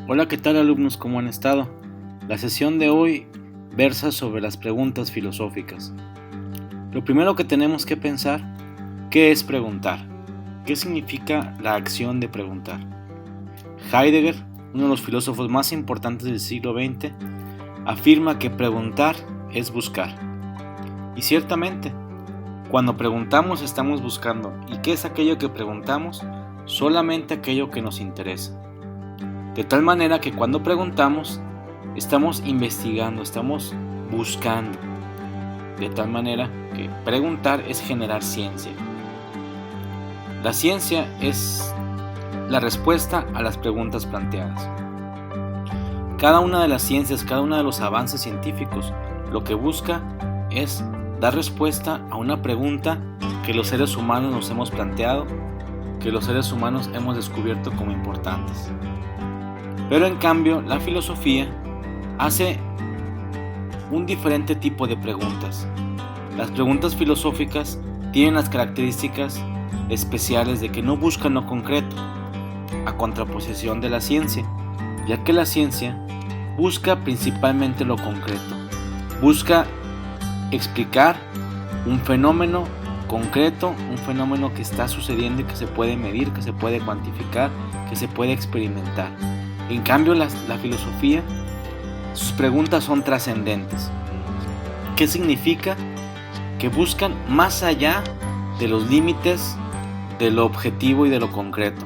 Hola, ¿qué tal alumnos? ¿Cómo han estado? La sesión de hoy versa sobre las preguntas filosóficas. Lo primero que tenemos que pensar, ¿qué es preguntar? ¿Qué significa la acción de preguntar? Heidegger, uno de los filósofos más importantes del siglo XX, afirma que preguntar es buscar. Y ciertamente, cuando preguntamos estamos buscando. ¿Y qué es aquello que preguntamos? Solamente aquello que nos interesa. De tal manera que cuando preguntamos, estamos investigando, estamos buscando. De tal manera que preguntar es generar ciencia. La ciencia es la respuesta a las preguntas planteadas. Cada una de las ciencias, cada uno de los avances científicos, lo que busca es dar respuesta a una pregunta que los seres humanos nos hemos planteado, que los seres humanos hemos descubierto como importantes. Pero en cambio, la filosofía hace un diferente tipo de preguntas. Las preguntas filosóficas tienen las características especiales de que no buscan lo concreto, a contraposición de la ciencia, ya que la ciencia busca principalmente lo concreto, busca explicar un fenómeno concreto, un fenómeno que está sucediendo y que se puede medir, que se puede cuantificar, que se puede experimentar. En cambio, la filosofía, sus preguntas son trascendentes. ¿Qué significa? Que buscan más allá de los límites de lo objetivo y de lo concreto.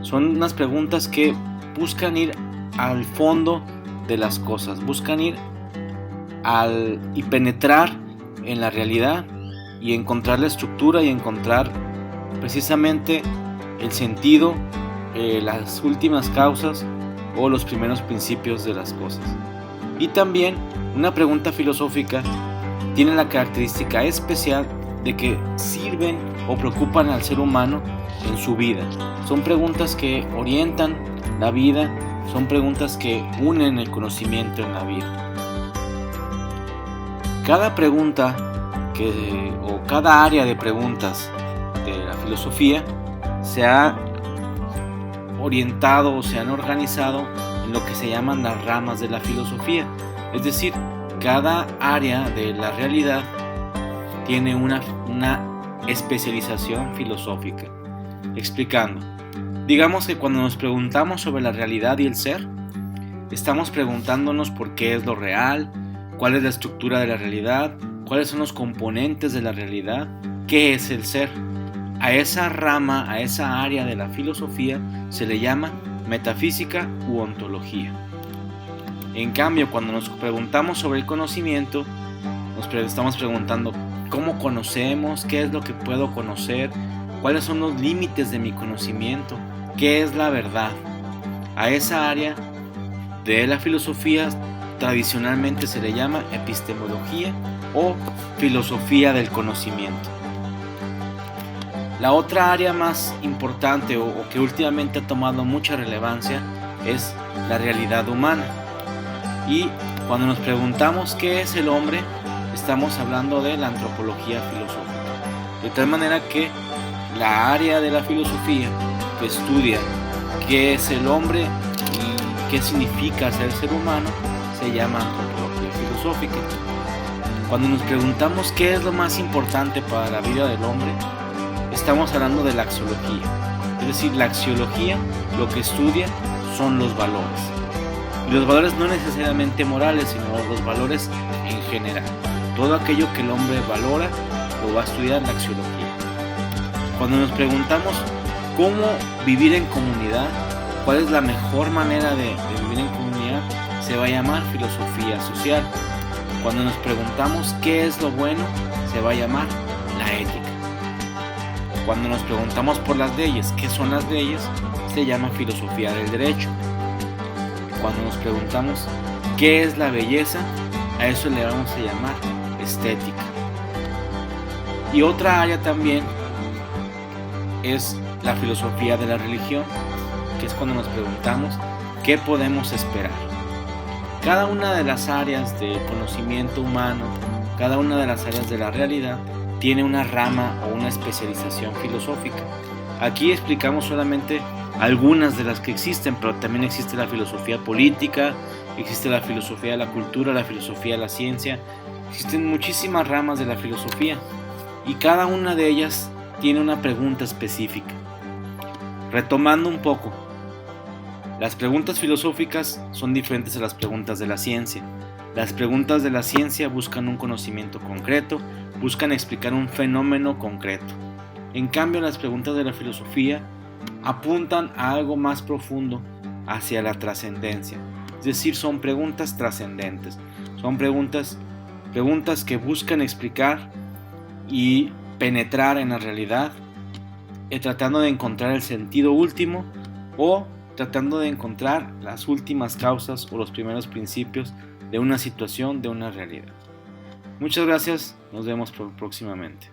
Son unas preguntas que buscan ir al fondo de las cosas, buscan ir y penetrar en la realidad y encontrar la estructura y encontrar precisamente el sentido, las últimas causas o los primeros principios de las cosas. Y también una pregunta filosófica tiene la característica especial de que sirven o preocupan al ser humano en su vida. Son preguntas que orientan la vida, son preguntas que unen el conocimiento en la vida. Cada pregunta o cada área de preguntas de la filosofía se ha orientado o se han organizado en lo que se llaman las ramas de la filosofía. Es decir, cada área de la realidad tiene una especialización filosófica. Explicando, digamos que cuando nos preguntamos sobre la realidad y el ser, estamos preguntándonos por qué es lo real, cuál es la estructura de la realidad, cuáles son los componentes de la realidad, qué es el ser. A esa rama, a esa área de la filosofía se le llama metafísica u ontología. En cambio, cuando nos preguntamos sobre el conocimiento, estamos preguntando cómo conocemos, qué es lo que puedo conocer, cuáles son los límites de mi conocimiento, qué es la verdad. A esa área de la filosofía tradicionalmente se le llama epistemología o filosofía del conocimiento. La otra área más importante o que últimamente ha tomado mucha relevancia es la realidad humana. Y cuando nos preguntamos qué es el hombre, estamos hablando de la antropología filosófica. De tal manera que la área de la filosofía que estudia qué es el hombre y qué significa ser ser humano se llama antropología filosófica. Cuando nos preguntamos qué es lo más importante para la vida del hombre, estamos hablando de la axiología. Es decir, la axiología lo que estudia son los valores. Y los valores no necesariamente morales, sino los valores en general. Todo aquello que el hombre valora lo va a estudiar la axiología. Cuando nos preguntamos cómo vivir en comunidad, cuál es la mejor manera de vivir en comunidad, se va a llamar filosofía social. Cuando nos preguntamos qué es lo bueno, se va a llamar la ética. Cuando nos preguntamos por las leyes, qué son las leyes, se llama filosofía del derecho. Cuando nos preguntamos qué es la belleza, a eso le vamos a llamar estética. Y otra área también es la filosofía de la religión, que es cuando nos preguntamos qué podemos esperar. Cada una de las áreas del conocimiento humano, cada una de las áreas de la realidad tiene una rama o una especialización filosófica. Aquí explicamos solamente algunas de las que existen, pero también existe la filosofía política, existe la filosofía de la cultura, la filosofía de la ciencia, existen muchísimas ramas de la filosofía y cada una de ellas tiene una pregunta específica. Retomando un poco, las preguntas filosóficas son diferentes a las preguntas de la ciencia. Las preguntas de la ciencia buscan un conocimiento concreto, buscan explicar un fenómeno concreto. En cambio, las preguntas de la filosofía apuntan a algo más profundo, hacia la trascendencia. Es decir, son preguntas trascendentes. Son preguntas que buscan explicar y penetrar en la realidad, tratando de encontrar el sentido último o tratando de encontrar las últimas causas o los primeros principios de una situación, de una realidad. Muchas gracias, nos vemos próximamente.